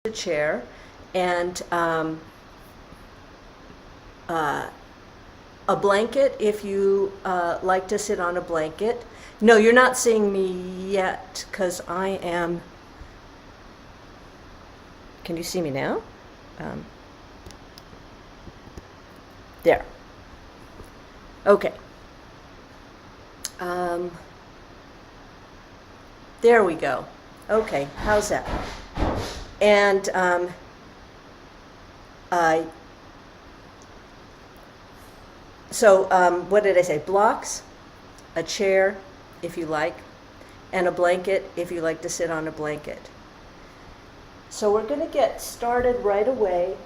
a chair, and a blanket if you like to sit on a blanket. No, you're not seeing me yet because I am. Can you see me now? There. Okay. There we go. Okay, how's that? And what did I say? Blocks, a chair, if you like, and a blanket if you like to sit on a blanket. So we're going to get started right away,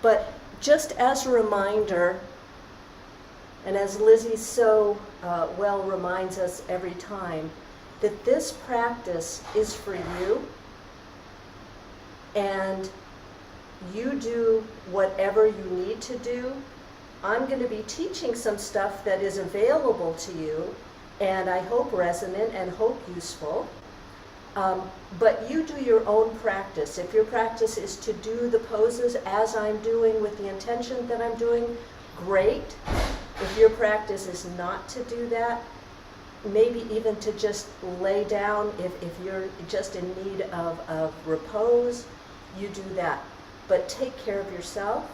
but just as a reminder, and as Lizzie so well reminds us every time, that this practice is for you, and you do whatever you need to do. I'm going to be teaching some stuff that is available to you, and I hope resonant and hope useful. But you do your own practice. If your practice is to do the poses as I'm doing with the intention that I'm doing, great. If your practice is not to do that, maybe even to just lay down, if you're just in need of repose, you do that. But take care of yourself.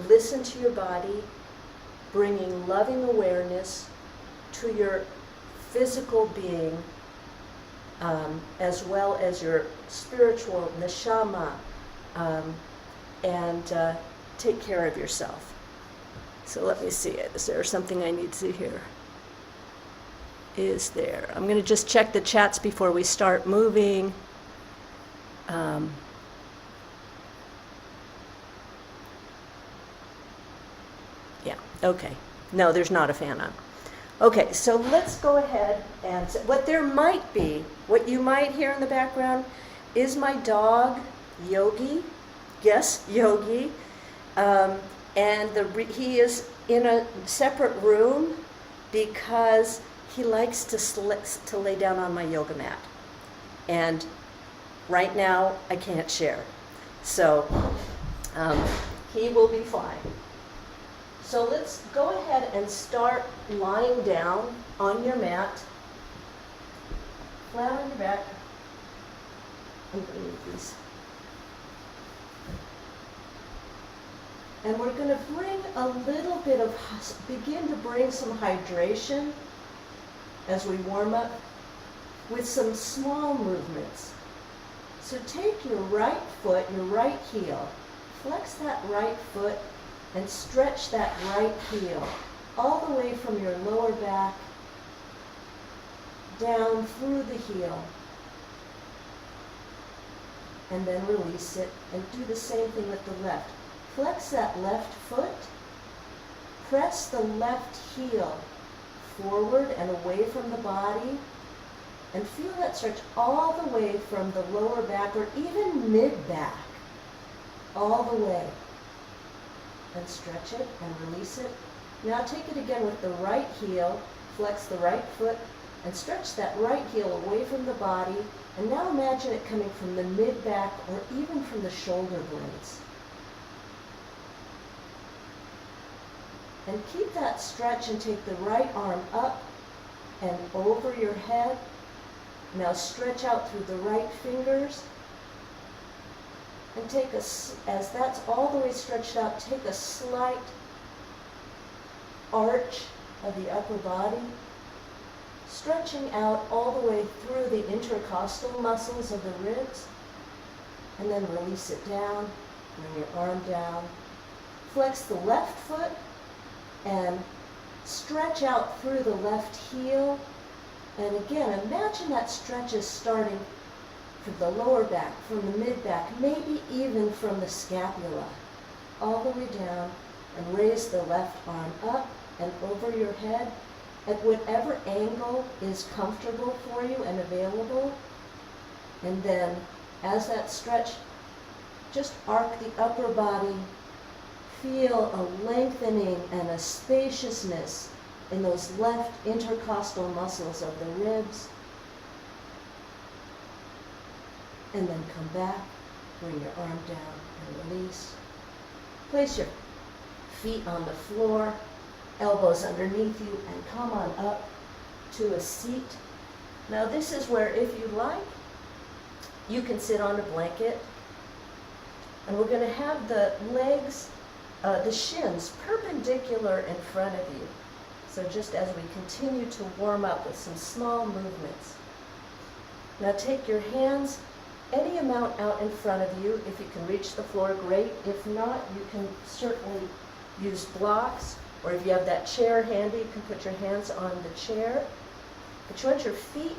Listen to your body, bringing loving awareness to your physical being, as well as your spiritual neshama, and take care of yourself. So let me see it. Is there something I need to hear? Is there? I'm going to just check the chats before we start moving. Yeah, okay. No, there's not a fan on. Okay, so let's go ahead and what there might be, what you might hear in the background is my dog, Yogi. Yes, Yogi. And he is in a separate room because he likes to lay down on my yoga mat. And right now, I can't share. So he will be fine. So let's go ahead and start lying down on your mat, flat on your back. I'm going to move these. And we're going to bring a little bit of, begin to bring some hydration as we warm up with some small movements. So take your right foot, your right heel, flex that right foot, and stretch that right heel all the way from your lower back down through the heel. And then release it and do the same thing with the left. Flex that left foot, press the left heel forward and away from the body, and feel that stretch all the way from the lower back or even mid-back, all the way. And stretch it and release it. Now take it again with the right heel, flex the right foot, and stretch that right heel away from the body. And now imagine it coming from the mid-back or even from the shoulder blades. And keep that stretch and take the right arm up and over your head. Now stretch out through the right fingers. And take as that's all the way stretched out, take a slight arch of the upper body, stretching out all the way through the intercostal muscles of the ribs, and then release it down, bring your arm down. Flex the left foot and stretch out through the left heel. And again, imagine that stretch is starting from the lower back, from the mid-back, maybe even from the scapula, all the way down, and raise the left arm up and over your head at whatever angle is comfortable for you and available. And then, as that stretch, just arc the upper body, feel a lengthening and a spaciousness in those left intercostal muscles of the ribs. And then come back Bring your arm down and release. Place your feet on the floor, elbows underneath you, and come on up to a seat. Now this is where, if you like, you can sit on a blanket. And we're going to have the legs, the shins, perpendicular in front of you. So just as we continue to warm up with some small movements. Now take your hands any amount out in front of you. If you can reach the floor, great. If not, you can certainly use blocks, or if you have that chair handy, you can put your hands on the chair. But you want your feet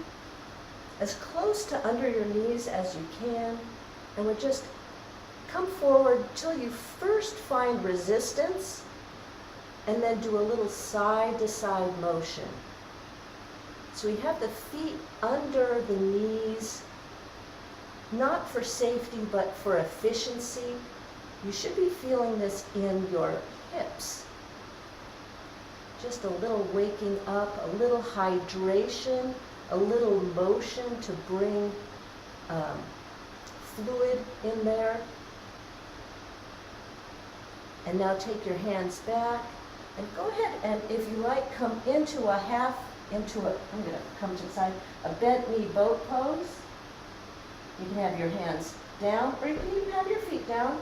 as close to under your knees as you can, and we'll just come forward till you first find resistance, and then do a little side-to-side motion. So we have the feet under the knees, not for safety, but for efficiency. You should be feeling this in your hips. Just a little waking up, a little hydration, a little motion to bring fluid in there. And now take your hands back and go ahead and, if you like, come into a I'm going to come to the side, a bent knee boat pose. You can have your hands down, or you can even have your feet down,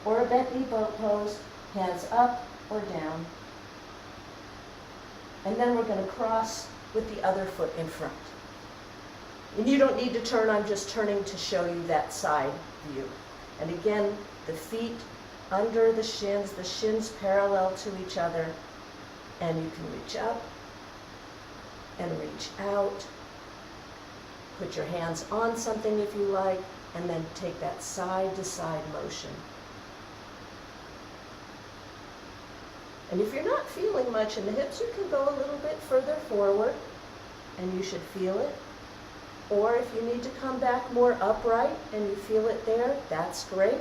or a bent knee boat pose, hands up or down. And then we're going to cross with the other foot in front. And you don't need to turn, I'm just turning to show you that side view. And again, the feet under the shins parallel to each other, and you can reach up and reach out. Put your hands on something if you like, and then take that side-to-side motion. And if you're not feeling much in the hips, you can go a little bit further forward, and you should feel it. Or if you need to come back more upright and you feel it there, that's great.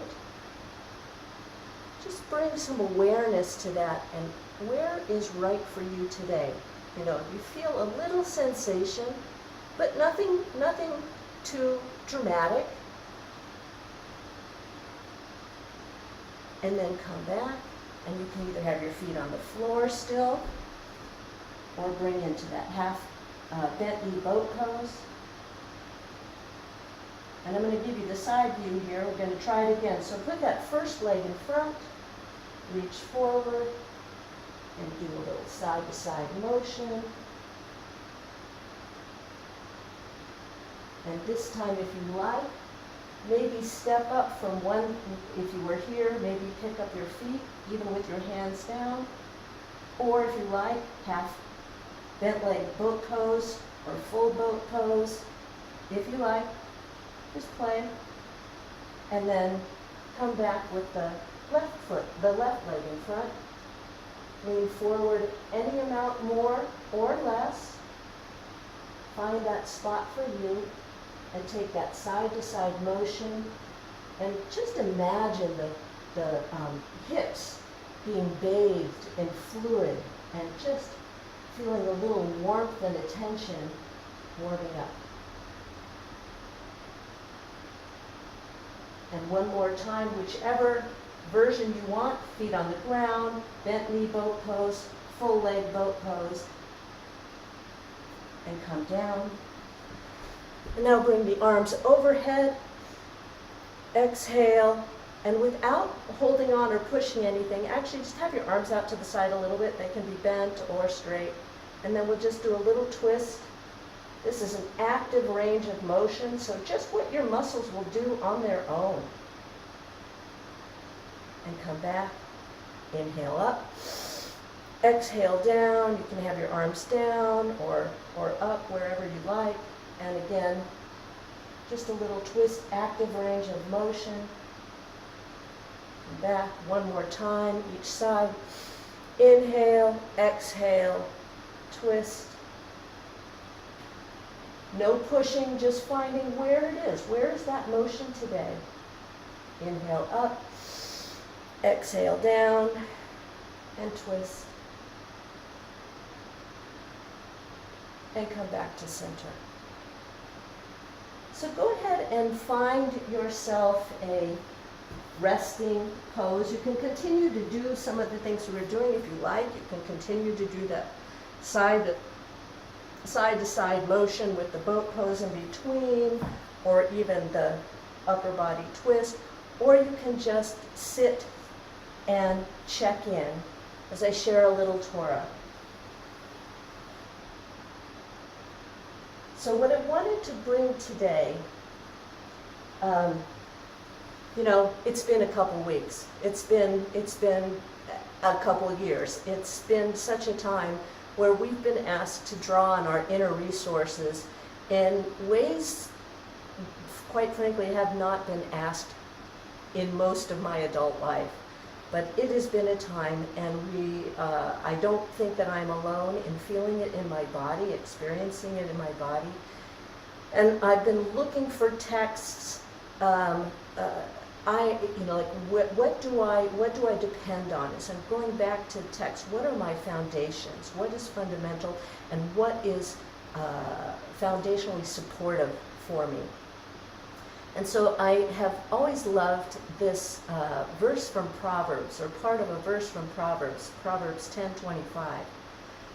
Just bring some awareness to that, and where is right for you today. You know, you feel a little sensation, but nothing too dramatic. And then come back, and you can either have your feet on the floor still, or bring into that half bent knee boat pose. And I'm going to give you the side view here. We're going to try it again. So put that first leg in front, reach forward, and do a little side-to-side motion. And this time, if you like, maybe step up from one, if you were here, maybe pick up your feet, even with your hands down. Or if you like, half bent leg boat pose or full boat pose. If you like, just play. And then come back with the left foot, the left leg in front. Lean forward any amount more or less. Find that spot for you and take that side-to-side motion. And just imagine the hips being bathed in fluid and just feeling a little warmth and attention warming up. And one more time, whichever version you want, feet on the ground, bent knee boat pose, full leg boat pose, and come down. And now bring the arms overhead, exhale, and without holding on or pushing anything, actually just have your arms out to the side a little bit. They can be bent or straight. And then we'll just do a little twist. This is an active range of motion, so just what your muscles will do on their own. And come back, inhale up, exhale down. You can have your arms down or up, wherever you like. And again, just a little twist, active range of motion. And back one more time, each side. Inhale, exhale, twist. No pushing, just finding where it is. Where is that motion today? Inhale up, exhale down, and twist. And come back to center. So go ahead and find yourself a resting pose. You can continue to do some of the things we were doing if you like. You can continue to do that side to side motion with the boat pose in between, or even the upper body twist, or you can just sit and check in as I share a little Torah. So what I wanted to bring today, it's been a couple weeks. It's been a couple years. It's been such a time where we've been asked to draw on our inner resources in ways, quite frankly, have not been asked in most of my adult life. But it has been a time, and I don't think that I'm alone in feeling it in my body, experiencing it in my body. And I've been looking for texts. What do I depend on? As I'm going back to text, what are my foundations? What is fundamental, and what is foundationally supportive for me? And so I have always loved this verse from Proverbs, or part of a verse from Proverbs 10:25,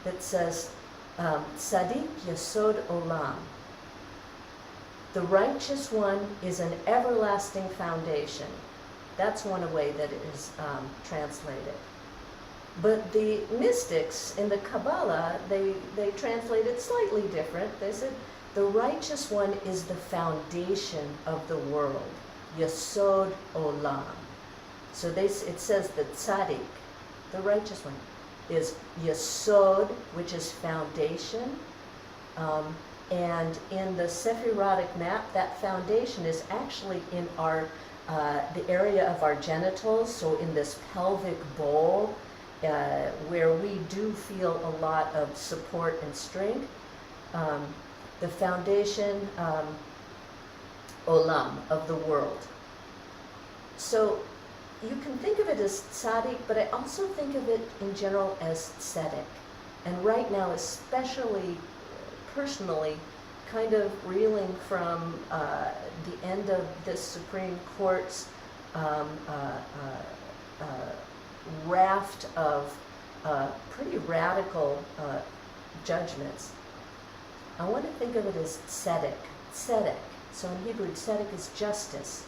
that says, Tzadik Yesod Olam. The righteous one is an everlasting foundation. That's one way that it is translated. But the mystics in the Kabbalah, they translate it slightly different. They said, the righteous one is the foundation of the world. Yesod Olam. So it says that Tzaddik, the righteous one, is Yesod, which is foundation. And in the Sephirotic map, that foundation is actually in the area of our genitals, so in this pelvic bowl, where we do feel a lot of support and strength. The foundation, Olam, of the world. So you can think of it as tzaddik, but I also think of it in general as tzedek. And right now, especially personally, kind of reeling from the end of this Supreme Court's raft of pretty radical judgments. I want to think of it as tzedek. Tzedek. So in Hebrew, tzedek is justice.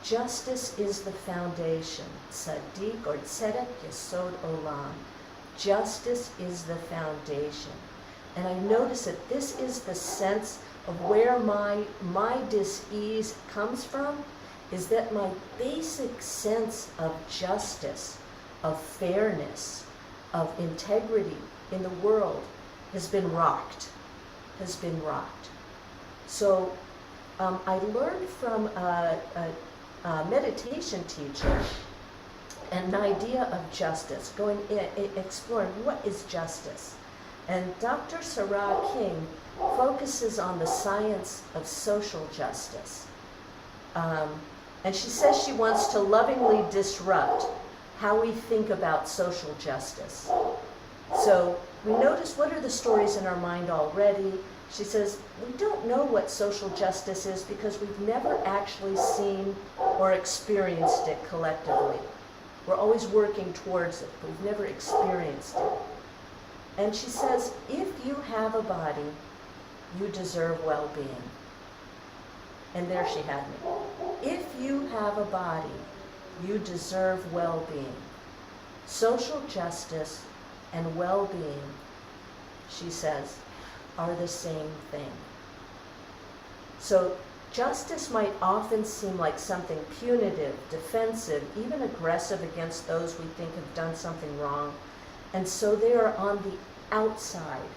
Justice is the foundation. Tzaddik or tzedek yesod olam. Justice is the foundation. And I notice that this is the sense of where my dis-ease comes from, is that my basic sense of justice, of fairness, of integrity in the world has been rocked. So I learned from a meditation teacher an idea of justice, exploring what is justice. And Dr. Sarah King focuses on the science of social justice. And she says she wants to lovingly disrupt how we think about social justice. So we notice what are the stories in our mind already. She says, we don't know what social justice is because we've never actually seen or experienced it collectively. We're always working towards it, but we've never experienced it. And she says, if you have a body, you deserve well-being. And there she had me. If you have a body, you deserve well-being. Social justice and well-being, she says, are the same thing. So justice might often seem like something punitive, defensive, even aggressive against those we think have done something wrong. And so they are on the outside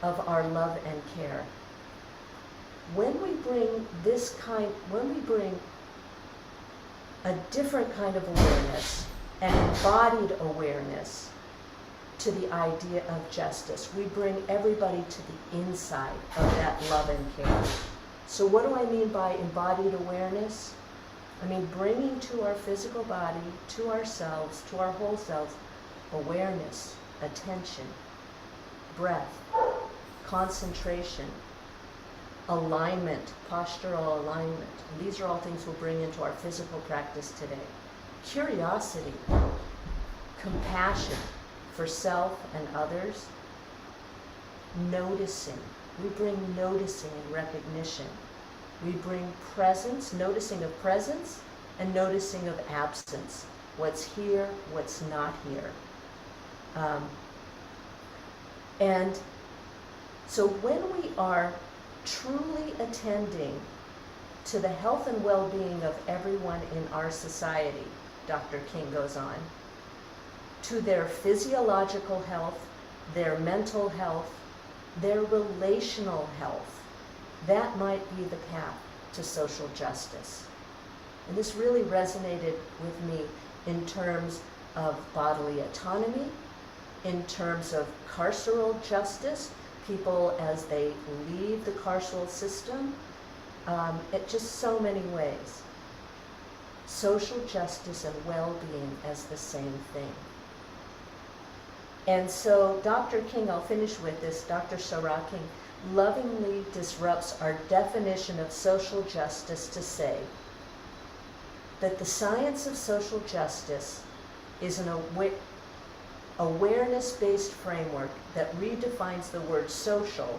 of our love and care. When we bring a different kind of awareness, an embodied awareness to the idea of justice, we bring everybody to the inside of that love and care. So what do I mean by embodied awareness? I mean bringing to our physical body, to ourselves, to our whole selves, awareness, attention, breath, concentration, alignment, postural alignment. And these are all things we'll bring into our physical practice today. Curiosity, compassion for self and others, noticing. We bring noticing and recognition. We bring presence, noticing of presence, and noticing of absence. What's here, what's not here. And so when we are truly attending to the health and well-being of everyone in our society, Dr. King goes on, to their physiological health, their mental health, their relational health, that might be the path to social justice. And this really resonated with me in terms of bodily autonomy, in terms of carceral justice, people as they leave the carceral system, it just so many ways. Social justice and well-being as the same thing. And so Dr. King, I'll finish with this, Dr. Sarah King, lovingly disrupts our definition of social justice to say that the science of social justice is an awareness-based framework that redefines the word social.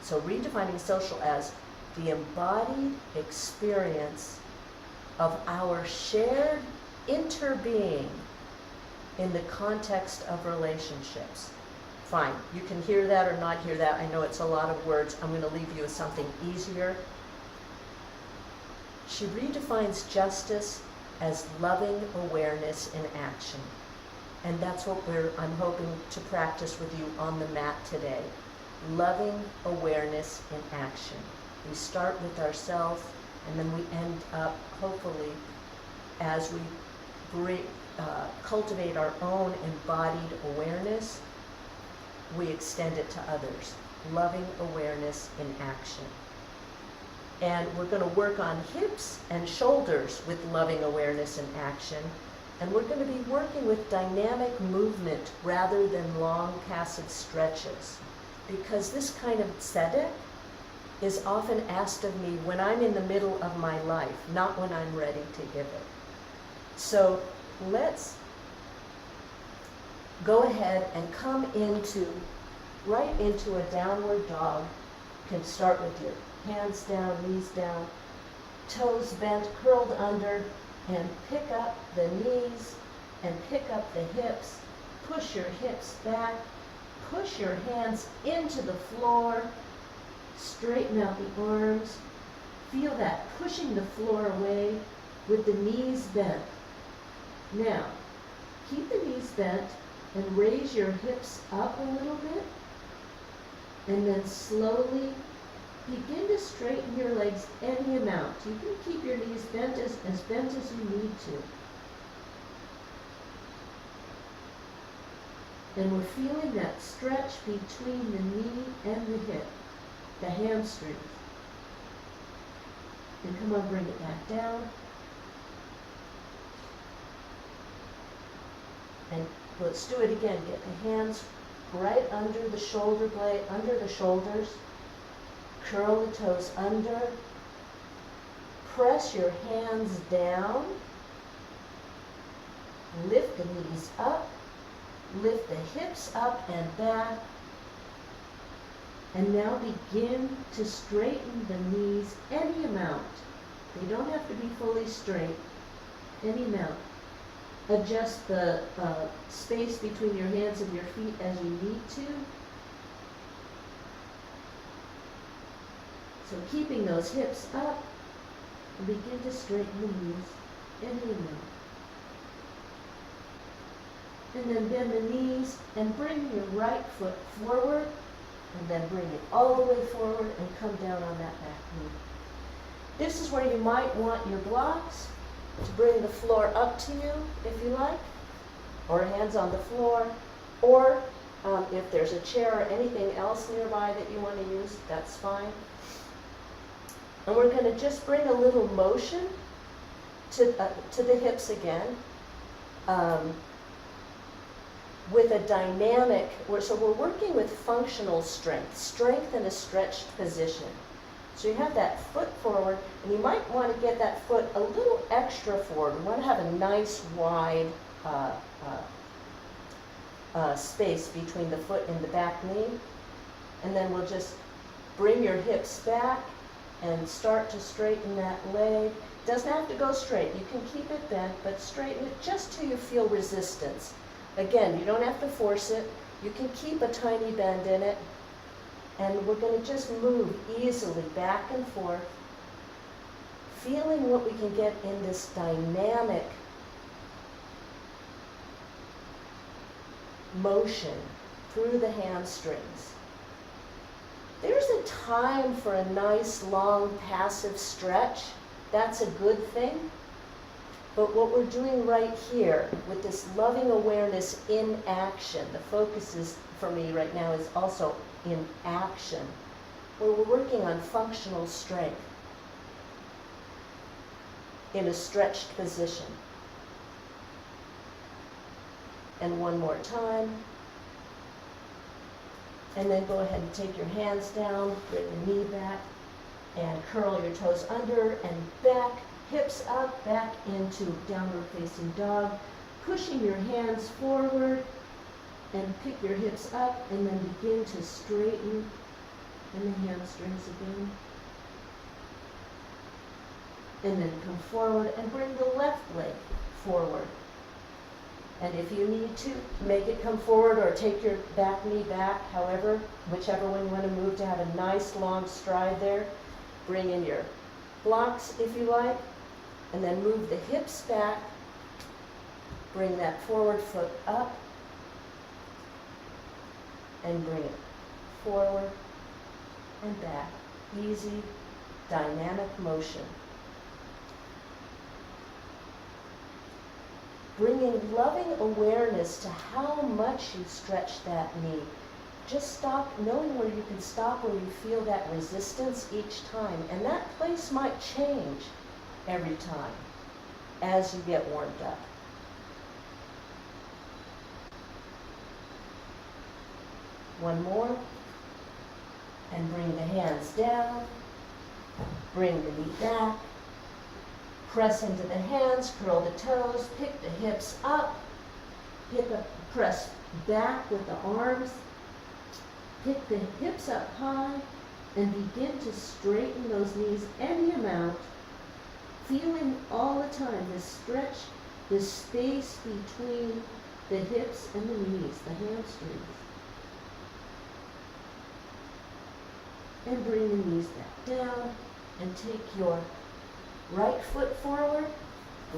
So redefining social as the embodied experience of our shared interbeing in the context of relationships. Fine, you can hear that or not hear that. I know it's a lot of words. I'm going to leave you with something easier. She redefines justice as loving awareness in action. And that's what I'm hoping to practice with you on the mat today. Loving awareness in action. We start with ourselves, and then we end up, hopefully, as we cultivate our own embodied awareness, we extend it to others. Loving awareness in action. And we're going to work on hips and shoulders with loving awareness in action. And we're going to be working with dynamic movement rather than long passive stretches. Because this kind of tzedek is often asked of me when I'm in the middle of my life, not when I'm ready to give it. So let's go ahead and come right into a downward dog. You can start with your hands down, knees down, toes bent, curled under, and pick up the knees and pick up the hips. Push your hips back, push your hands into the floor, straighten out the arms. Feel that pushing the floor away with the knees bent. Now, keep the knees bent and raise your hips up a little bit, and then slowly begin to straighten your legs any amount. You can keep your knees bent as bent as you need to. And we're feeling that stretch between the knee and the hip, the hamstrings. And come on, bring it back down. And let's do it again. Get the hands right under the shoulder blade, under the shoulders. Curl the toes under. Press your hands down. Lift the knees up. Lift the hips up and back. And now begin to straighten the knees any amount. They don't have to be fully straight. Any amount. Adjust the space between your hands and your feet as you need to. So keeping those hips up, and begin to straighten the knees any amount. And then bend the knees and bring your right foot forward, and then bring it all the way forward and come down on that back knee. This is where you might want your blocks to bring the floor up to you, if you like, or hands on the floor, or if there's a chair or anything else nearby that you want to use, that's fine. And we're going to just bring a little motion to the hips again, with a dynamic, so we're working with functional strength in a stretched position. So you have that foot forward, and you might want to get that foot a little extra forward. You want to have a nice wide space between the foot and the back knee. And then we'll just bring your hips back and start to straighten that leg. Doesn't have to go straight. You can keep it bent, but straighten it just till you feel resistance. Again, you don't have to force it. You can keep a tiny bend in it. And we're going to just move easily back and forth, feeling what we can get in this dynamic motion through the hamstrings. There's a time for a nice, long, passive stretch. That's a good thing. But what we're doing right here with this loving awareness in action, the focus is, for me right now, is also in action, where we're working on functional strength in a stretched position. And one more time. And then go ahead and take your hands down, bring your knee back, and curl your toes under and back, hips up, back into downward facing dog, pushing your hands forward, and pick your hips up, and then begin to straighten in the hamstrings again. And then come forward and bring the left leg forward. And if you need to, make it come forward or take your back knee back, however, whichever one you want to move to have a nice long stride there. Bring in your blocks if you like, and then move the hips back. Bring that forward foot up, and bring it forward and back. Easy, dynamic motion. Bringing loving awareness to how much you stretch that knee. Just stop, knowing where you can stop where you feel that resistance each time. And that place might change every time as you get warmed up. One more. And bring the hands down. Bring the knee back. Press into the hands, curl the toes, pick the hips up, press back with the arms, pick the hips up high, and begin to straighten those knees any amount, feeling all the time this stretch, this space between the hips and the knees, the hamstrings. And bring the knees back down, and take your right foot forward,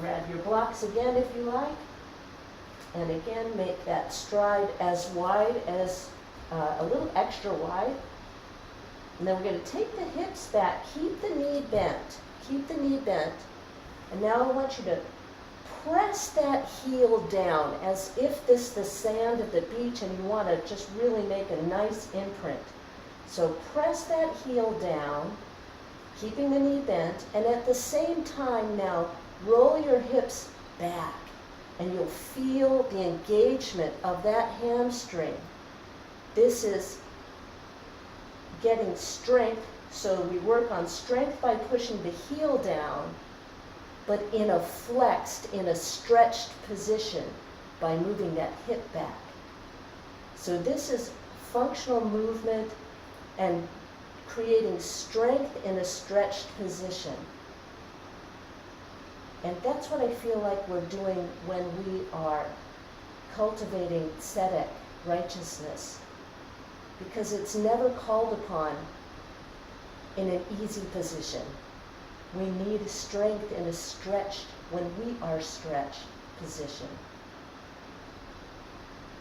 grab your blocks again if you like, and again make that stride as wide as, a little extra wide. And then we're going to take the hips back, keep the knee bent, and now I want you to press that heel down as if this is the sand of the beach and you want to just really make a nice imprint. So press that heel down, keeping the knee bent, and at the same time now, roll your hips back, and you'll feel the engagement of that hamstring. This is getting strength, so we work on strength by pushing the heel down, but in a flexed, in a stretched position by moving that hip back. So this is functional movement and creating strength in a stretched position. And that's what I feel like we're doing when we are cultivating tzedek, righteousness, because it's never called upon in an easy position. We need strength in a stretched, when we are stretched position.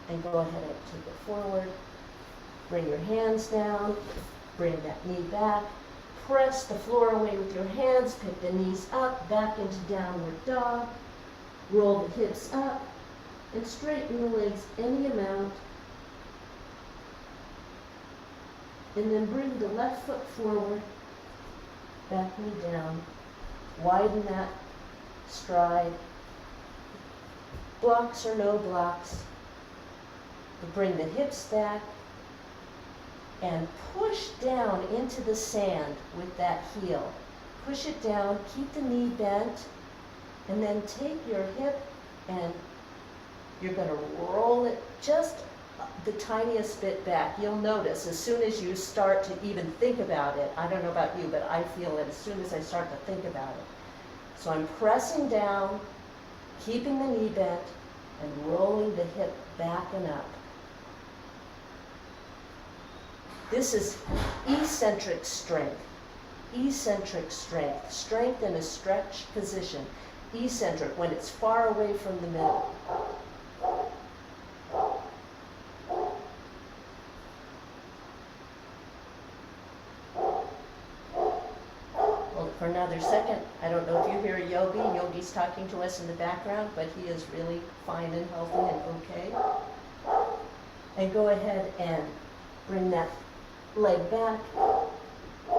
And go ahead and take it forward. Bring your hands down. Bring that knee back. Press the floor away with your hands. Pick the knees up, back into downward dog. Roll the hips up and straighten the legs any amount. And then bring the left foot forward, back knee down. Widen that stride. Blocks or no blocks. But bring the hips back. and push down into the sand with that heel. Push it down, keep the knee bent, and then take your hip and you're going to roll it just the tiniest bit back. You'll notice as soon as you start to even think about it, I don't know about you, but I feel it as soon as I start to think about it. So I'm pressing down, keeping the knee bent, and rolling the hip back and up. This is eccentric strength. Eccentric strength. Strength in a stretched position. Eccentric, when it's far away from the middle. Hold it for another second. I don't know if you hear Yogi. Yogi's talking to us in the background, but he is really fine and healthy and okay. And go ahead and bring that leg back.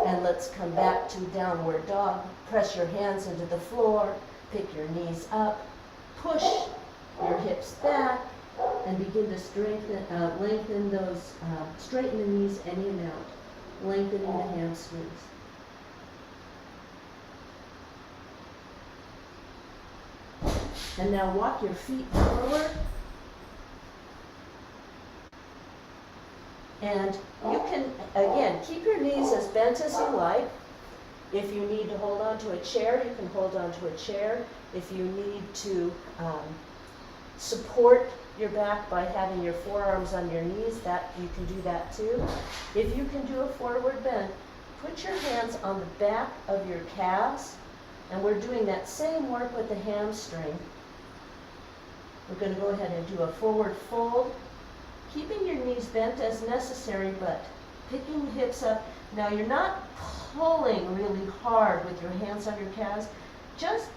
And let's come back to downward dog. Press your hands into the floor. Pick your knees up. Push your hips back. And begin to lengthen those, straighten the knees any amount. Lengthening the hamstrings. And now walk your feet forward. And you can, again, keep your knees as bent as you like. If you need to hold on to a chair, you can hold on to a chair. If you need to support your back by having your forearms on your knees, that you can do that too. If you can do a forward bend, put your hands on the back of your calves, and we're doing that same work with the hamstring. We're going to go ahead and do a forward fold, keeping your knees bent as necessary, but picking the hips up. Now you're not pulling really hard with your hands on your calves. Just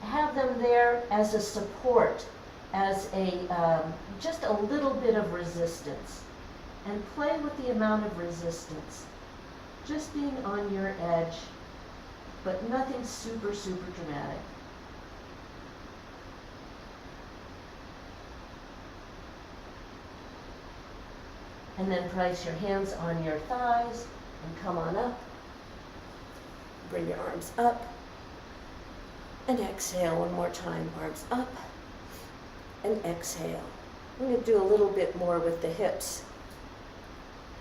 have them there as a support, as a just a little bit of resistance, and play with the amount of resistance. Just being on your edge, but nothing super dramatic. And then place your hands on your thighs and come on up. Bring your arms up. And exhale one more time. Arms up. And exhale. We're going to do a little bit more with the hips.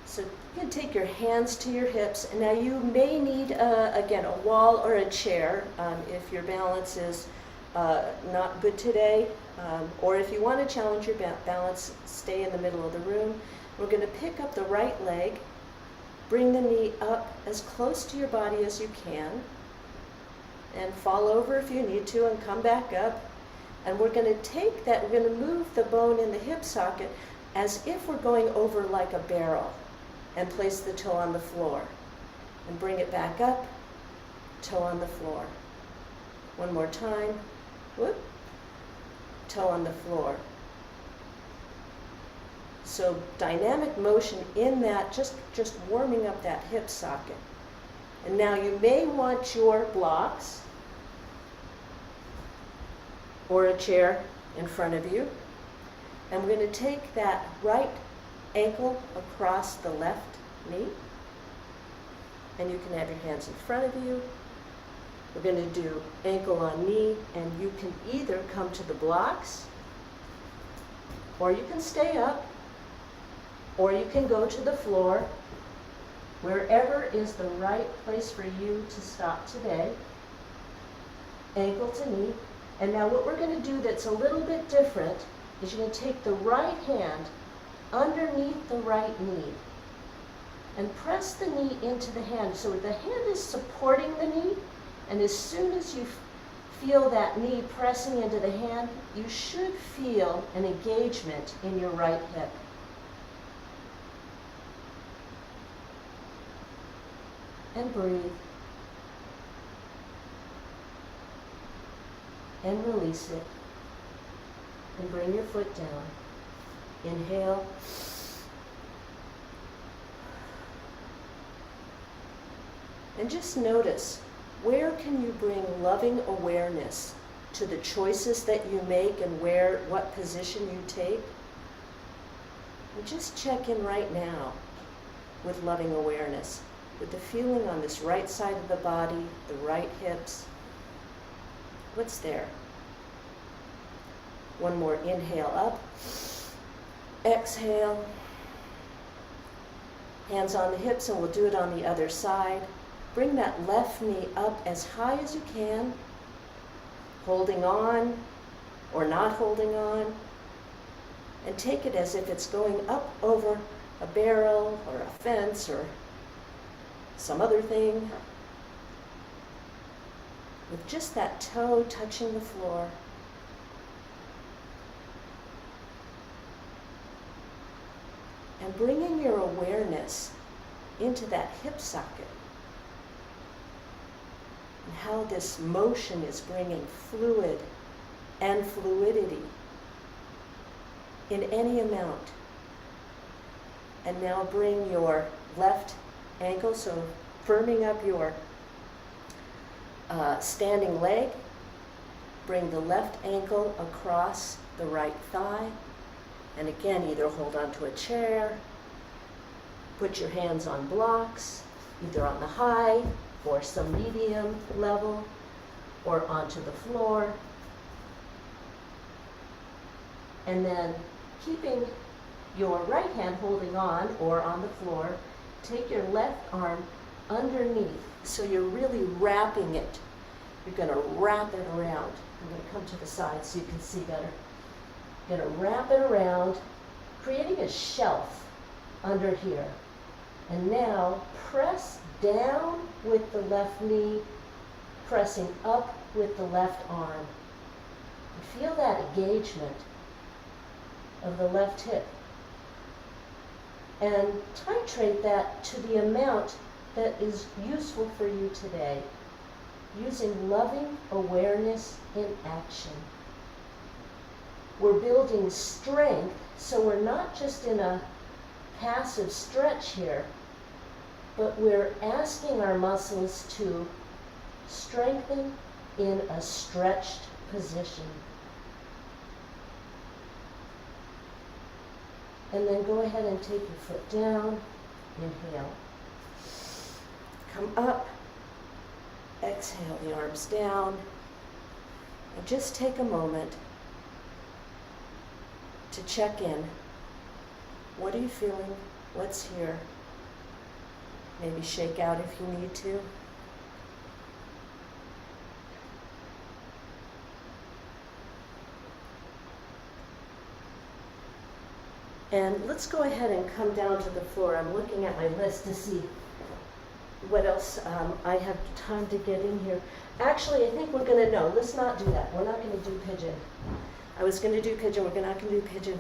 So you can take your hands to your hips. And now you may need, again, a wall or a chair if your balance is not good today. Or if you want to challenge your balance, stay in the middle of the room. We're going to pick up the right leg, bring the knee up as close to your body as you can, and fall over if you need to and come back up. And we're going to take that, we're going to move the bone in the hip socket as if we're going over like a barrel, and place the toe on the floor. And bring it back up, toe on the floor. One more time, whoop, toe on the floor. So dynamic motion in that, just warming up that hip socket. And now you may want your blocks or a chair in front of you. And we're going to take that right ankle across the left knee. And you can have your hands in front of you. We're going to do ankle on knee, and you can either come to the blocks, or you can stay up, or you can go to the floor, wherever is the right place for you to stop today. Ankle to knee. And now what we're going to do that's a little bit different is you're going to take the right hand underneath the right knee and press the knee into the hand. So the hand is supporting the knee, and as soon as you feel that knee pressing into the hand, you should feel an engagement in your right hip. And breathe. And release it. And bring your foot down. Inhale. And just notice, where can you bring loving awareness to the choices that you make and what position you take? And just check in right now. with loving awareness, with the feeling on this right side of the body, the right hips. What's there? One more inhale up. Exhale. Hands on the hips, and we'll do it on the other side. Bring that left knee up as high as you can, holding on or not holding on. And take it as if it's going up over a barrel or a fence or some other thing, with just that toe touching the floor. And bringing your awareness into that hip socket, and how this motion is bringing fluid and fluidity in any amount. And now bring your left ankle, so firming up your standing leg. Bring the left ankle across the right thigh. And again, either hold onto a chair, put your hands on blocks, either on the high or some medium level, or onto the floor. And then keeping your right hand holding on or on the floor, take your left arm underneath. So you're really wrapping it. You're going to wrap it around. I'm going to come to the side so you can see better. You're going to wrap it around, creating a shelf under here. And now press down with the left knee, pressing up with the left arm. Feel that engagement of the left hip. And titrate that to the amount that is useful for you today, using loving awareness in action. We're building strength, so we're not just in a passive stretch here, but we're asking our muscles to strengthen in a stretched position. And then go ahead and take your foot down. Inhale. Come up. Exhale the arms down. And just take a moment to check in. What are you feeling? What's here? Maybe shake out if you need to. And let's go ahead and come down to the floor. I'm looking at my list to see what else I have time to get in here. Actually, I think we're going to know. Let's not do that. We're not going to do pigeon. I was going to do pigeon. We're not going to do pigeon.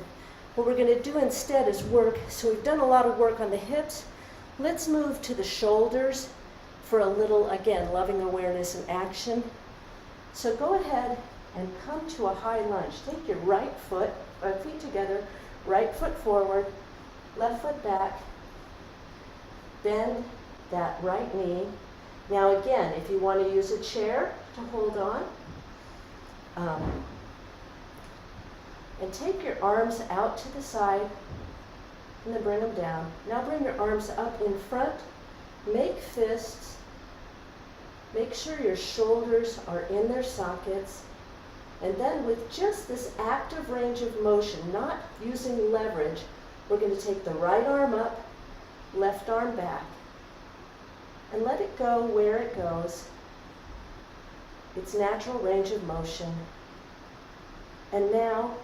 What we're going to do instead is work. So we've done a lot of work on the hips. Let's move to the shoulders for a little, again, loving awareness and action. So go ahead and come to a high lunge. Take your right foot, feet together, right foot forward, left foot back, bend that right knee. Now again, if you want to use a chair to hold on, and take your arms out to the side, and then bring them down. Now bring your arms up in front, make fists, make sure your shoulders are in their sockets, and then with just this active range of motion, not using leverage, we're going to take the right arm up, left arm back, and let it go where it goes, its natural range of motion. And now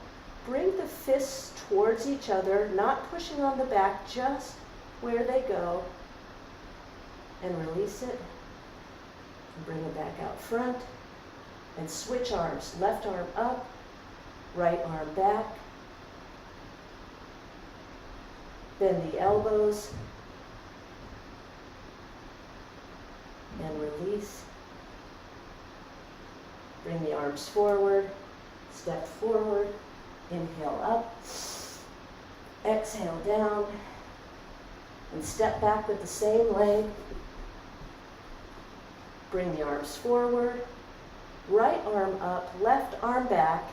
bring the fists towards each other, not pushing on the back, just where they go, and release it, and bring it back out front. And switch arms, left arm up, right arm back. Bend the elbows. And release. Bring the arms forward, step forward, inhale up, exhale down, and step back with the same leg. Bring the arms forward. Right arm up, left arm back,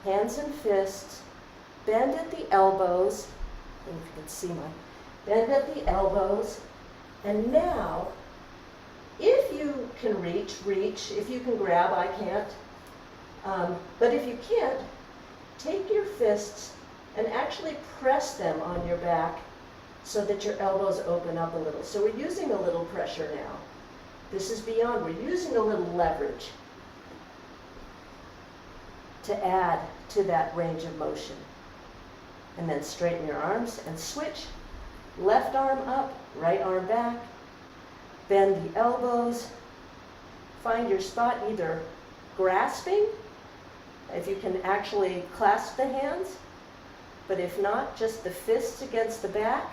hands and fists, bend at the elbows, I don't know if you can see Bend at the elbows. And now, if you can reach. If you can grab, I can't. But if you can't, take your fists and actually press them on your back so that your elbows open up a little. So we're using a little pressure now. This is beyond. We're using a little leverage to add to that range of motion. And then straighten your arms and switch. Left arm up, right arm back. Bend the elbows. Find your spot, either grasping, if you can actually clasp the hands, but if not, just the fists against the back,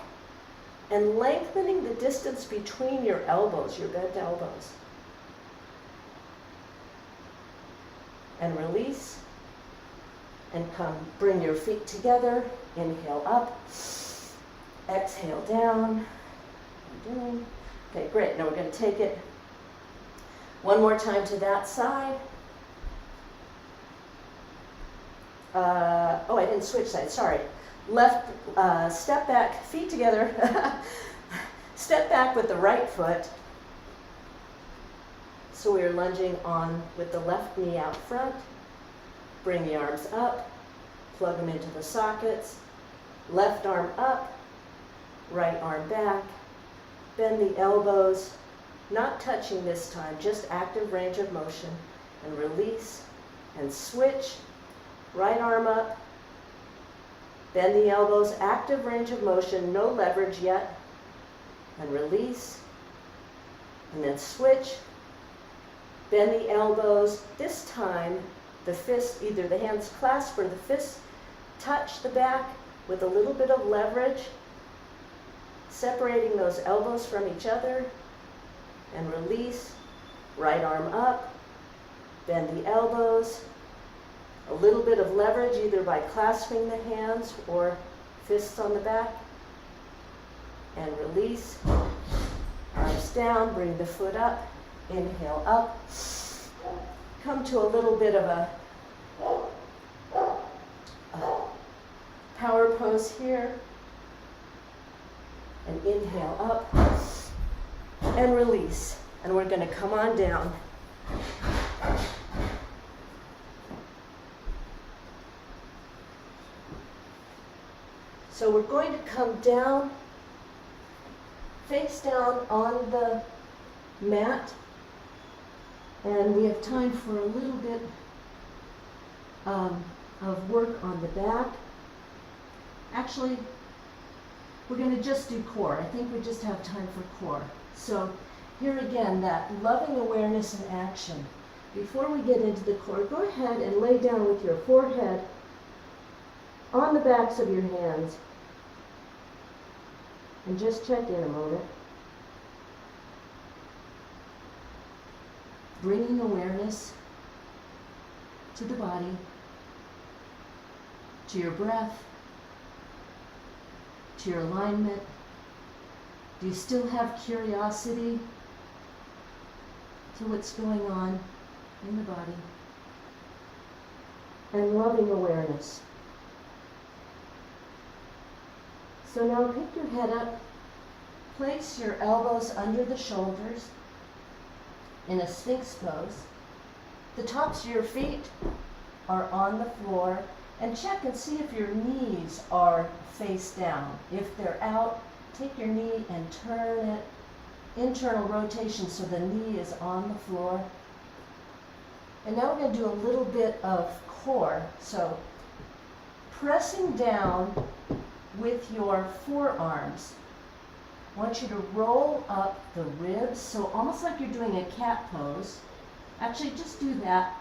and lengthening the distance between your elbows, your bent elbows. And release, and bring your feet together. Inhale up, exhale down. Okay, great. Now we're going to take it one more time to that side. I didn't switch sides, sorry. Left, step back, feet together. Step back with the right foot. So we're lunging on with the left knee out front. Bring the arms up, plug them into the sockets. Left arm up, right arm back. Bend the elbows, not touching this time, just active range of motion. And release, and switch. Right arm up, bend the elbows, active range of motion, no leverage yet, and release, and then switch, bend the elbows. This time, the fists, either the hands clasp or the fists touch the back with a little bit of leverage, separating those elbows from each other, and release, right arm up, bend the elbows. A little bit of leverage, either by clasping the hands or fists on the back. And release. Arms down, bring the foot up. Inhale up. Come to a little bit of a power pose here. And inhale up. And release. And we're going to come on down. So we're going to come down, face down on the mat, and we have time for a little bit of work on the back. Actually, we're going to just do core. I think we just have time for core. So here again, that loving awareness and action. Before we get into the core, go ahead and lay down with your forehead on the backs of your hands. And just check in a moment. Bringing awareness to the body, to your breath, to your alignment. Do you still have curiosity to what's going on in the body? And loving awareness. So now pick your head up, place your elbows under the shoulders in a Sphinx pose. The tops of your feet are on the floor, and check and see if your knees are face down. If they're out, take your knee and turn it, internal rotation so the knee is on the floor. And now we're going to do a little bit of core. So pressing down with your forearms. I want you to roll up the ribs, so almost like you're doing a cat pose. Actually, just do that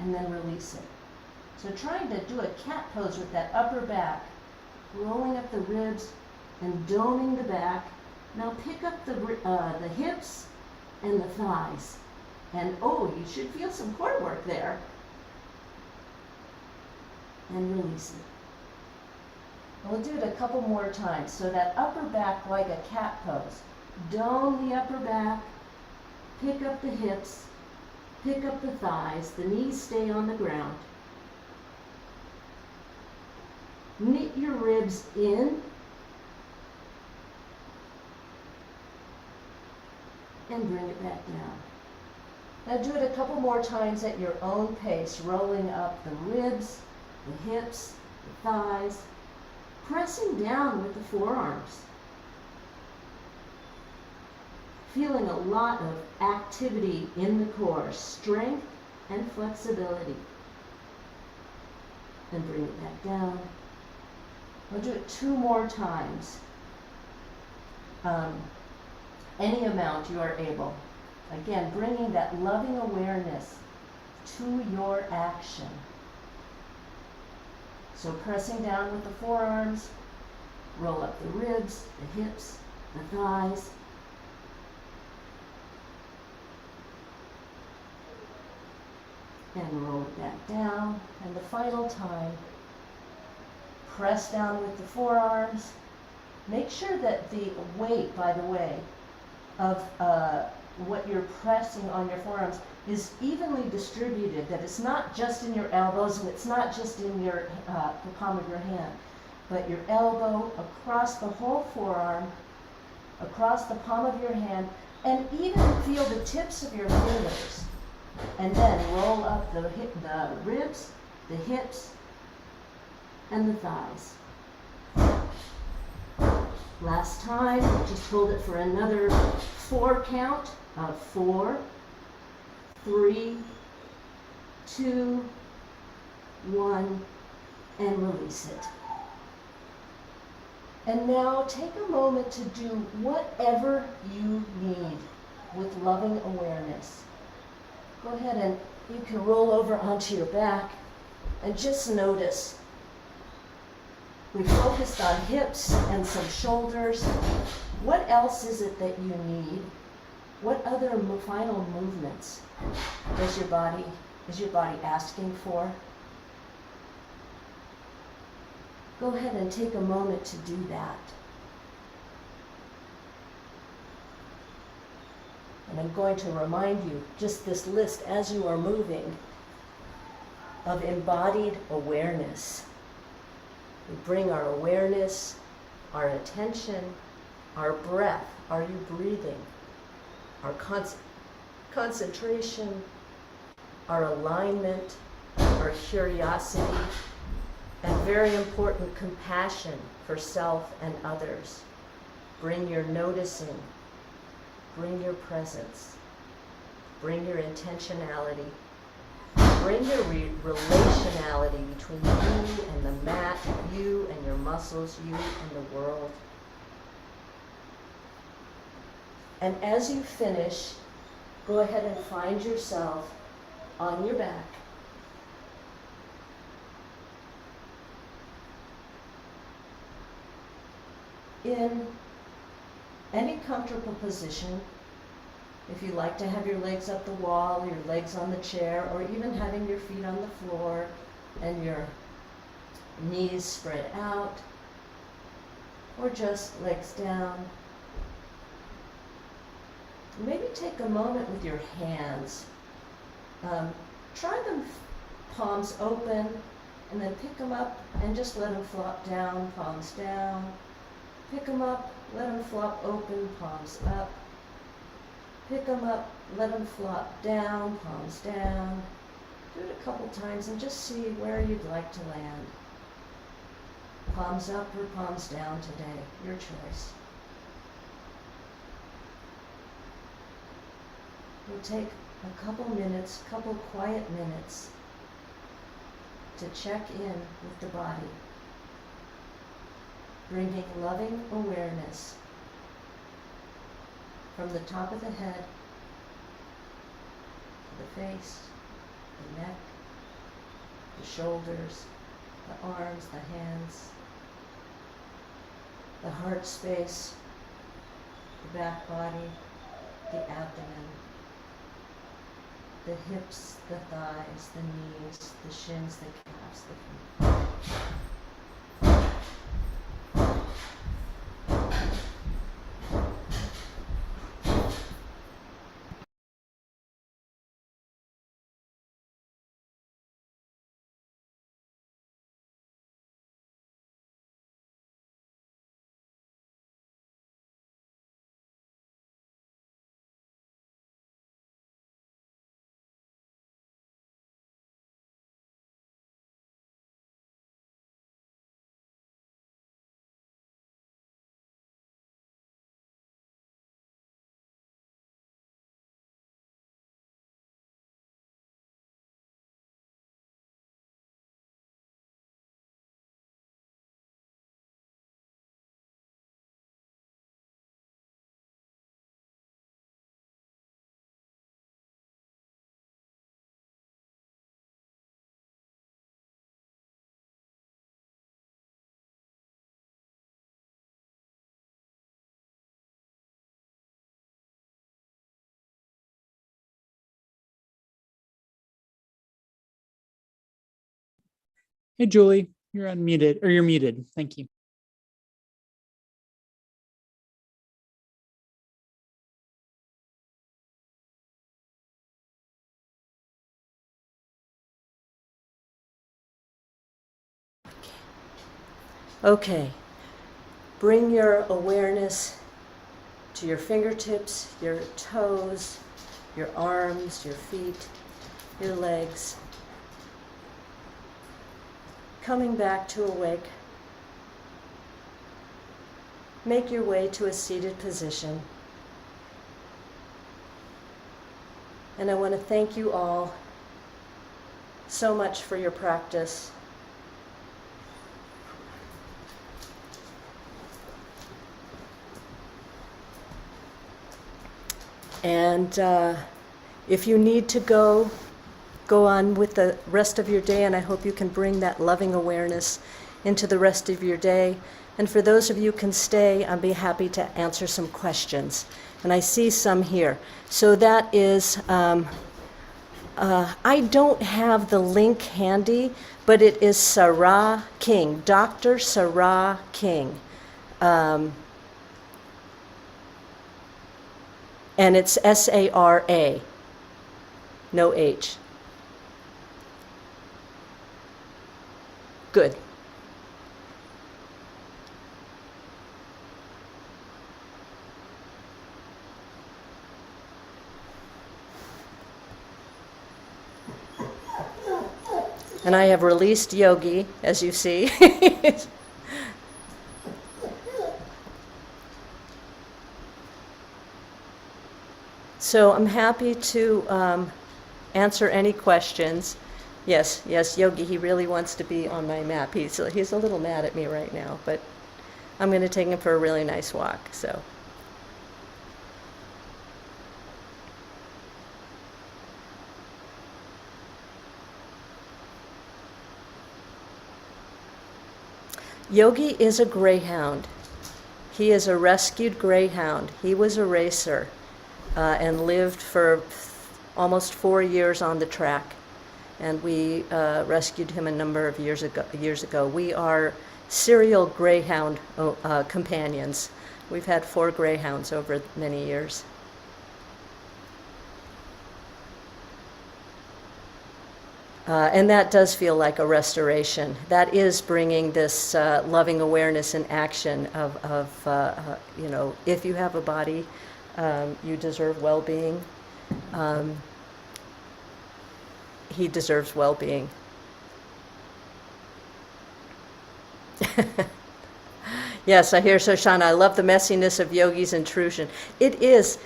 and then release it. So trying to do a cat pose with that upper back, rolling up the ribs and doming the back. Now pick up the hips and the thighs. And oh, you should feel some core work there. And release it. We'll do it a couple more times. So that upper back like a cat pose. Dome the upper back, pick up the hips, pick up the thighs, the knees stay on the ground. Knit your ribs in and bring it back down. Now do it a couple more times at your own pace, rolling up the ribs, the hips, the thighs, pressing down with the forearms. Feeling a lot of activity in the core, strength and flexibility. And bring it back down. We'll do it 2 more times. Any amount you are able. Again, bringing that loving awareness to your action. So pressing down with the forearms, roll up the ribs, the hips, the thighs. And roll it back down. And the final time, press down with the forearms. Make sure that the weight, by the way, of what you're pressing on your forearms is evenly distributed, that it's not just in your elbows and it's not just in your the palm of your hand, but your elbow across the whole forearm, across the palm of your hand, and even feel the tips of your fingers. And then roll up the ribs, the hips, and the thighs. Last time, just hold it for another 4 count of 4, 3, 2, 1, and release it. And now take a moment to do whatever you need with loving awareness. Go ahead and you can roll over onto your back and just notice. We focused on hips and some shoulders. What else is it that you need? What other final movements is your body asking for? Go ahead and take a moment to do that. And I'm going to remind you, just this list as you are moving, of embodied awareness. We bring our awareness, our attention, our breath. Are you breathing? Our concentration, our alignment, our curiosity, and very important, compassion for self and others. Bring your noticing, bring your presence, bring your intentionality, bring your relationality between you and the mat, you and your muscles, you and the world. And as you finish, go ahead and find yourself on your back. In any comfortable position. If you like to have your legs up the wall, your legs on the chair, or even having your feet on the floor and your knees spread out, or just legs down. Maybe take a moment with your hands. Try them palms open, and then pick them up and just let them flop down, palms down. Pick them up, let them flop open, palms up. Pick them up, let them flop down, palms down. Do it a couple times and just see where you'd like to land. Palms up or palms down today, your choice. We'll take a couple minutes, couple quiet minutes to check in with the body, bringing loving awareness from the top of the head to the face, the neck, the shoulders, the arms, the hands, the heart space, the back body, the abdomen, the hips, the thighs, the knees, the shins, the calves, the feet. Hey, Julie, you're unmuted, or you're muted. Thank you. Okay, bring your awareness to your fingertips, your toes, your arms, your feet, your legs. Coming back to awake. Make your way to a seated position. And I want to thank you all so much for your practice. And if you need to go on with the rest of your day, and I hope you can bring that loving awareness into the rest of your day. And for those of you who can stay, I'd be happy to answer some questions. And I see some here. So that is, I don't have the link handy, but it is Sarah King, Dr. Sarah King. And it's S-A-R-A, no H. Good. And I have released Yogi, as you see. So I'm happy to answer any questions. Yes, Yogi, he really wants to be on my map. He's a little mad at me right now, but I'm going to take him for a really nice walk, so. Yogi is a greyhound. He is a rescued greyhound. He was a racer and lived for almost 4 years on the track. And we rescued him a number of years ago. We are serial greyhound companions. We've had 4 greyhounds over many years. And that does feel like a restoration. That is bringing this loving awareness and action of you know, if you have a body, you deserve well-being. He deserves well-being. Yes, I hear Shoshana. I love the messiness of Yogi's intrusion. It is,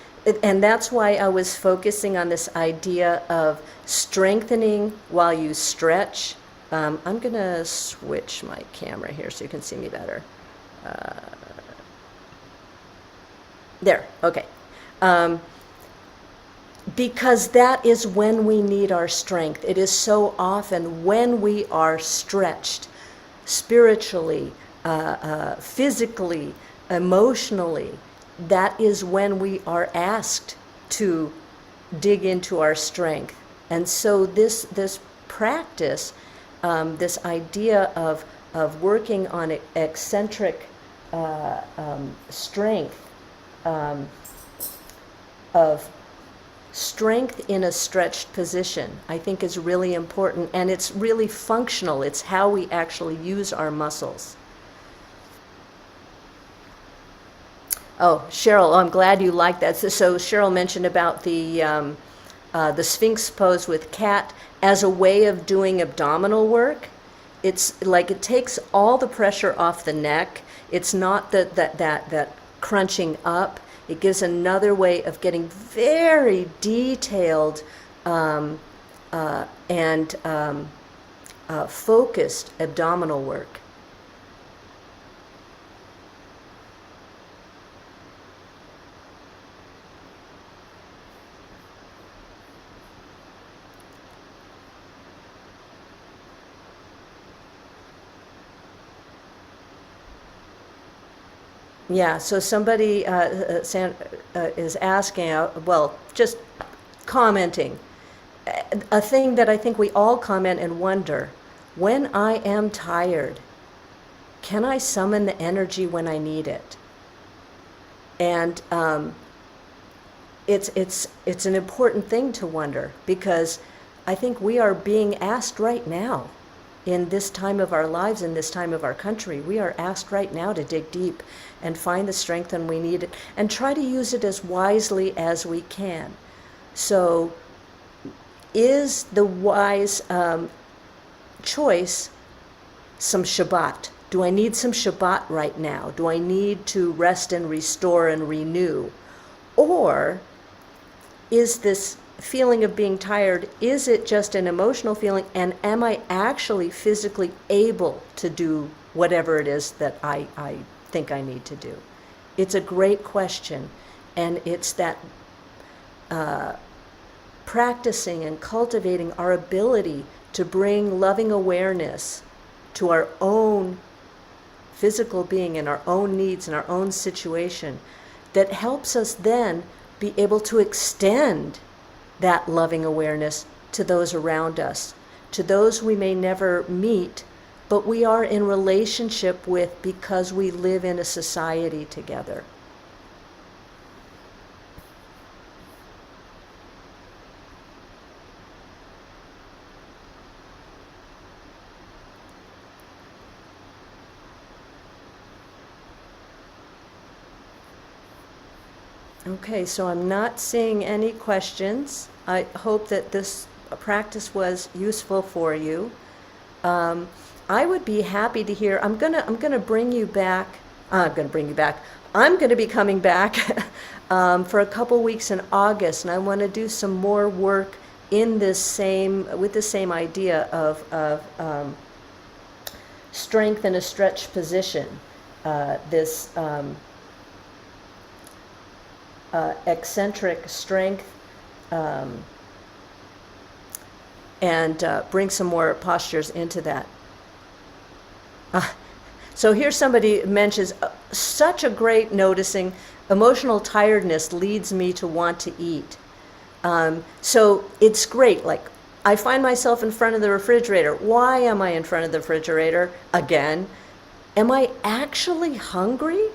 and that's why I was focusing on this idea of strengthening while you stretch. I'm going to switch my camera here so you can see me better. There, okay. Because that is when we need our strength. It is so often when we are stretched spiritually, physically, emotionally, that is when we are asked to dig into our strength. And so this practice, this idea of working on eccentric strength, of strength in a stretched position, I think is really important, and it's really functional. It's how we actually use our muscles. Oh, Cheryl, I'm glad you like that. So Cheryl mentioned about the Sphinx pose with cat as a way of doing abdominal work. It's like it takes all the pressure off the neck. It's not that crunching up. It gives another way of getting very detailed and focused abdominal work. Yeah, so somebody is asking, well, just commenting, a thing that I think we all comment and wonder, when I am tired, can I summon the energy when I need it? And it's an important thing to wonder, because I think we are being asked right now, in this time of our lives, in this time of our country, we are asked right now to dig deep and find the strength when we need it and try to use it as wisely as we can. So is the wise choice some Shabbat? Do I need some Shabbat right now? Do I need to rest and restore and renew? Or is this feeling of being tired, is it just an emotional feeling, and am I actually physically able to do whatever it is that I think I need to do? It's a great question, and it's that practicing and cultivating our ability to bring loving awareness to our own physical being and our own needs and our own situation that helps us then be able to extend that loving awareness to those around us, to those we may never meet, but we are in relationship with because we live in a society together. Okay, so I'm not seeing any questions. I hope that this practice was useful for you. I would be happy to hear. I'm gonna bring you back. I'm gonna be coming back for a couple weeks in August, and I want to do some more work in this with the same idea of strength in a stretched position. This eccentric strength, and bring some more postures into that. So here somebody mentions such a great noticing, emotional tiredness leads me to want to eat. So it's great, like I find myself in front of the refrigerator. Why am I in front of the refrigerator again? Am I actually hungry?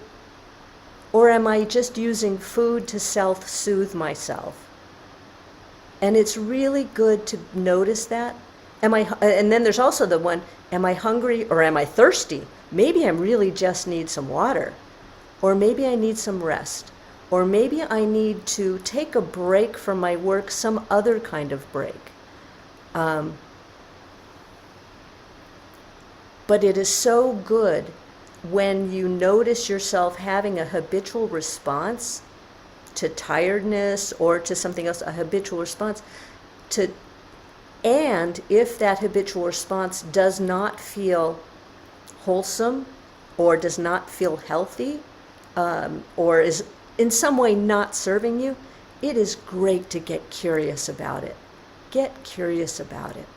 Or am I just using food to self-soothe myself? And it's really good to notice that. And then there's also the one, am I hungry or am I thirsty? Maybe I really just need some water. Or maybe I need some rest. Or maybe I need to take a break from my work, some other kind of break. But it is so good when you notice yourself having a habitual response to tiredness or to something else, a habitual response and if that habitual response does not feel wholesome or does not feel healthy, or is in some way not serving you, it is great to get curious about it. Get curious about it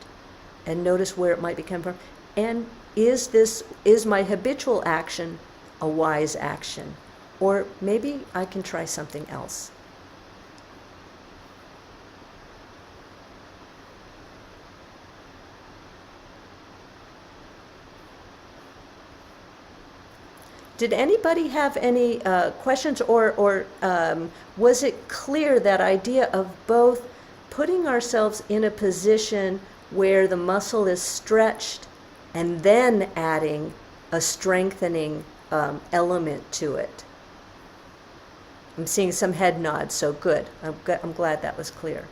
and notice where it might be coming from. And is my habitual action a wise action? Or maybe I can try something else. Did anybody have any questions, or was it clear that idea of both putting ourselves in a position where the muscle is stretched and then adding a strengthening element to it? I'm seeing some head nods, so good. I'm glad that was clear.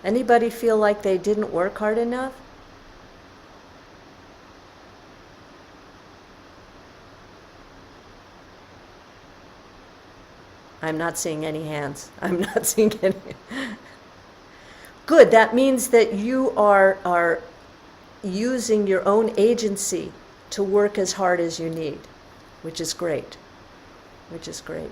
Anybody feel like they didn't work hard enough? I'm not seeing any hands. I'm not seeing any. Good, that means that you are using your own agency to work as hard as you need, which is great, which is great.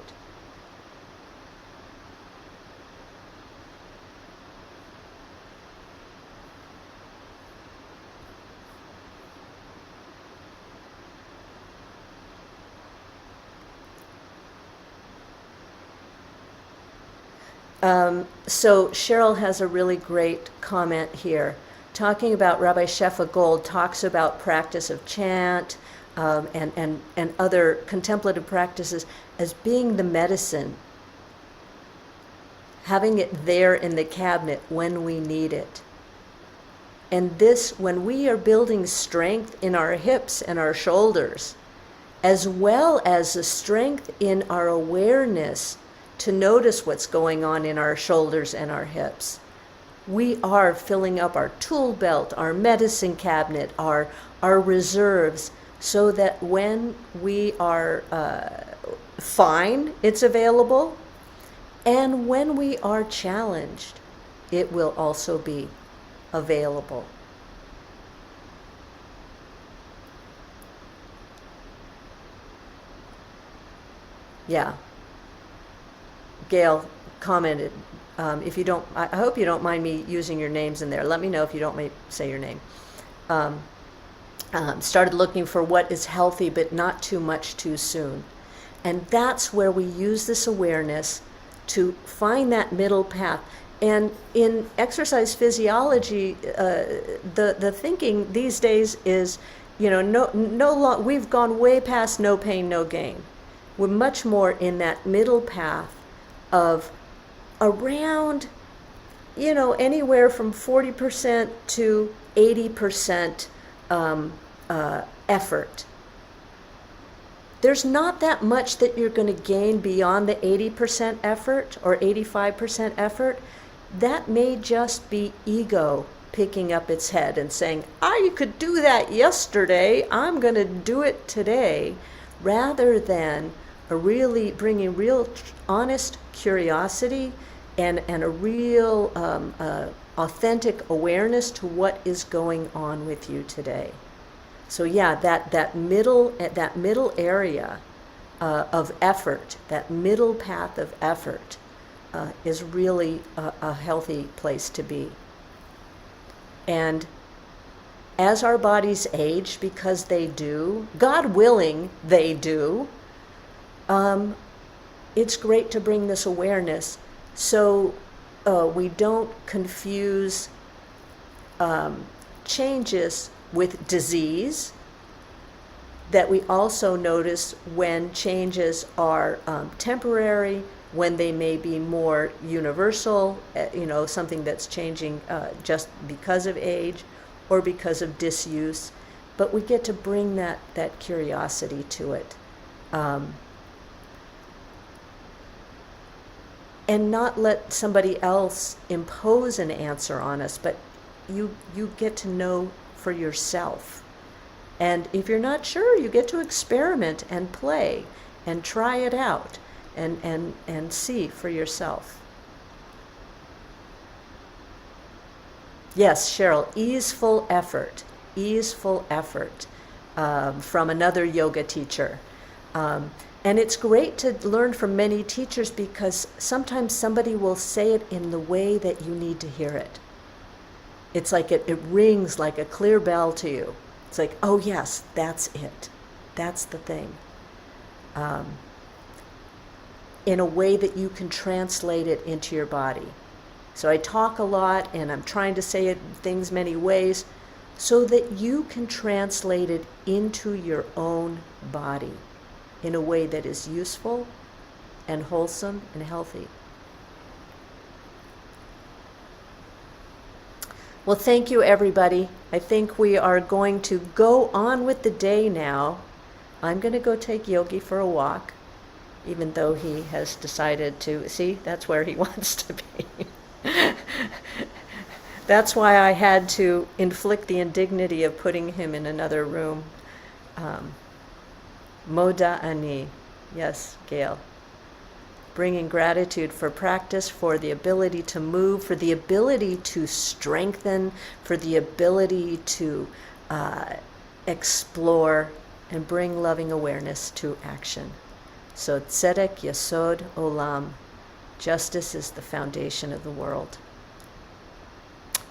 So Cheryl has a really great comment here. Talking about Rabbi Shefa Gold talks about practice of chant and other contemplative practices as being the medicine, having it there in the cabinet when we need it. And this, when we are building strength in our hips and our shoulders, as well as the strength in our awareness to notice what's going on in our shoulders and our hips, we are filling up our tool belt, our medicine cabinet, our reserves, so that when we are fine, it's available, and when we are challenged, it will also be available. Yeah. Gail commented, if you don't, I hope you don't mind me using your names in there. Let me know if you don't say your name. Started looking for what is healthy, but not too much too soon. And that's where we use this awareness to find that middle path. And in exercise physiology, the thinking these days is, we've gone way past no pain, no gain. We're much more in that middle path of around, anywhere from 40% to 80% effort. There's not that much that you're going to gain beyond the 80% effort or 85% effort. That may just be ego picking up its head and saying, I could do that yesterday, I'm going to do it today, rather than really bringing real honest curiosity and a real authentic awareness to what is going on with you today. So yeah, that middle area of effort, that middle path of effort, is really a healthy place to be. And as our bodies age, because they do, God willing, they do, it's great to bring this awareness so we don't confuse changes with disease, that we also notice when changes are temporary, when they may be more universal, something that's changing just because of age or because of disuse, but we get to bring that curiosity to it. And not let somebody else impose an answer on us, but you get to know for yourself. And if you're not sure, you get to experiment and play and try it out and see for yourself. Yes, Cheryl, easeful effort from another yoga teacher. And it's great to learn from many teachers, because sometimes somebody will say it in the way that you need to hear it. It's like it rings like a clear bell to you. It's like, oh yes, that's it. That's the thing. In a way that you can translate it into your body. So I talk a lot and I'm trying to say things many ways so that you can translate it into your own body in a way that is useful and wholesome and healthy. Well, thank you, everybody. I think we are going to go on with the day now. I'm going to go take Yogi for a walk, even though he has decided to, see, that's where he wants to be. That's why I had to inflict the indignity of putting him in another room. Moda ani, yes, Gail. Bringing gratitude for practice, for the ability to move, for the ability to strengthen, for the ability to explore and bring loving awareness to action. So tzedek yasod olam, justice is the foundation of the world.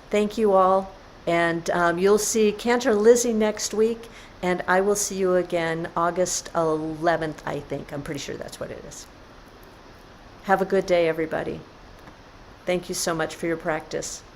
Thank you all, and you'll see Cantor Lizzie next week, and I will see you again August 11th, I think. I'm pretty sure that's what it is. Have a good day, everybody. Thank you so much for your practice.